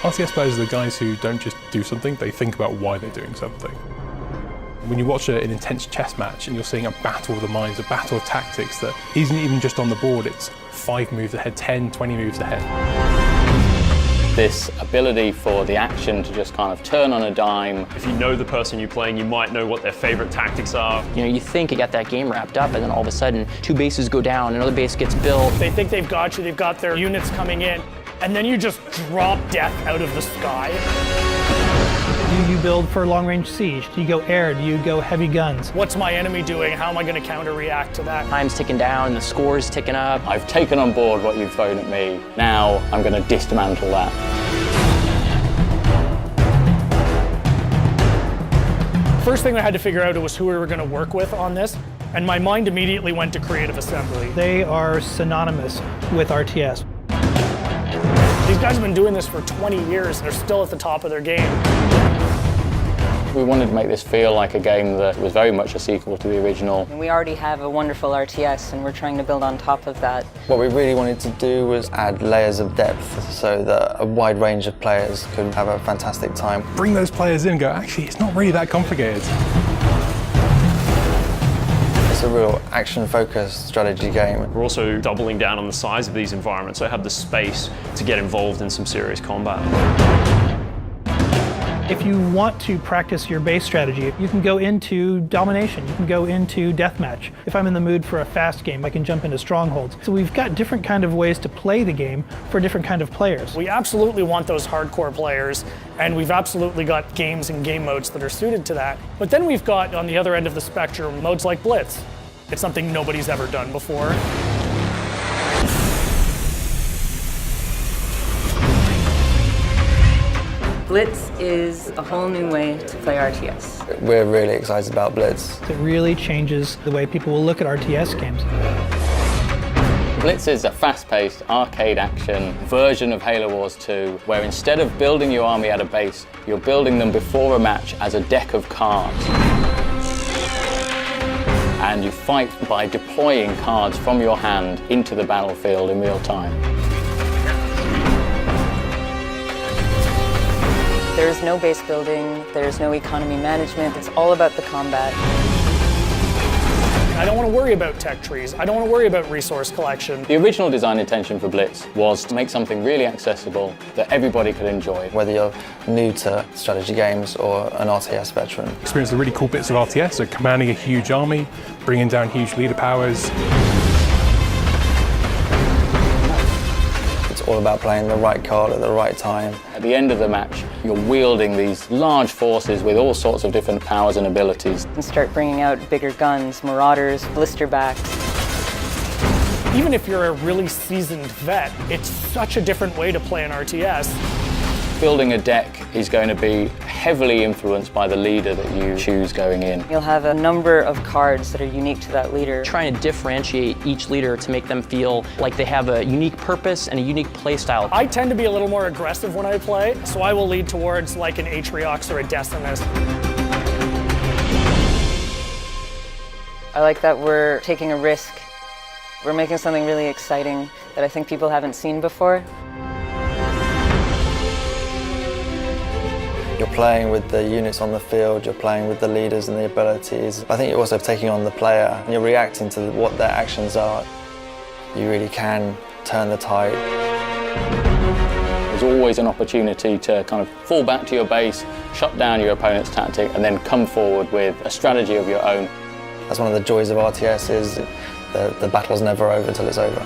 RTS players are the guys who don't just do something, they think about why they're doing something. When you watch an intense chess match and you're seeing a battle of the minds, a battle of tactics that isn't even just on the board, it's 5 moves ahead, 10, 20 moves ahead. This ability for the action to just kind of turn on a dime. If you know the person you're playing, you might know what their favorite tactics are. You know, you think you got that game wrapped up, and then all of a sudden, 2 bases go down, another base gets built. They think they've got you, they've got their units coming in, and then you just drop death out of the sky. Do you build for long-range siege? Do you go air? Do you go heavy guns? What's my enemy doing? How am I going to counter-react to that? Time's ticking down, the score's ticking up. I've taken on board what you've thrown at me. Now I'm going to dismantle that. First thing I had to figure out was who we were going to work with on this, and my mind immediately went to Creative Assembly. They are synonymous with RTS. These guys have been doing this for 20 years. They're still at the top of their game. We wanted to make this feel like a game that was very much a sequel to the original. We already have a wonderful RTS, and we're trying to build on top of that. What we really wanted to do was add layers of depth so that a wide range of players could have a fantastic time. Bring those players in and go, actually, it's not really that complicated. It's a real action-focused strategy game. We're also doubling down on the size of these environments, so I have the space to get involved in some serious combat. If you want to practice your base strategy, you can go into domination, you can go into deathmatch. If I'm in the mood for a fast game, I can jump into strongholds. So we've got different kind of ways to play the game for different kind of players. We absolutely want those hardcore players, and we've absolutely got games and game modes that are suited to that. But then we've got, on the other end of the spectrum, modes like Blitz. It's something nobody's ever done before. Blitz is a whole new way to play RTS. We're really excited about Blitz. It really changes the way people will look at RTS games. Blitz is a fast-paced arcade action version of Halo Wars 2, where instead of building your army at a base, you're building them before a match as a deck of cards. And you fight by deploying cards from your hand into the battlefield in real time. There's no base building, there's no economy management, it's all about the combat. I don't want to worry about tech trees. I don't want to worry about resource collection. The original design intention for Blitz was to make something really accessible that everybody could enjoy. Whether you're new to strategy games or an RTS veteran. Experience the really cool bits of RTS, so commanding a huge army, bringing down huge leader powers. It's all about playing the right card at the right time. At the end of the match, you're wielding these large forces with all sorts of different powers and abilities. And start bringing out bigger guns, marauders, blisterbacks. Even if you're a really seasoned vet, it's such a different way to play an RTS. Building a deck is going to be heavily influenced by the leader that you choose going in. You'll have a number of cards that are unique to that leader. Trying to differentiate each leader to make them feel like they have a unique purpose and a unique play style. I tend to be a little more aggressive when I play, so I will lead towards like an Atriox or a Decimus. I like that we're taking a risk. We're making something really exciting that I think people haven't seen before. You're playing with the units on the field, you're playing with the leaders and the abilities. I think you're also taking on the player, and you're reacting to what their actions are. You really can turn the tide. There's always an opportunity to kind of fall back to your base, shut down your opponent's tactic, and then come forward with a strategy of your own. That's one of the joys of RTS, is the battle's never over till it's over.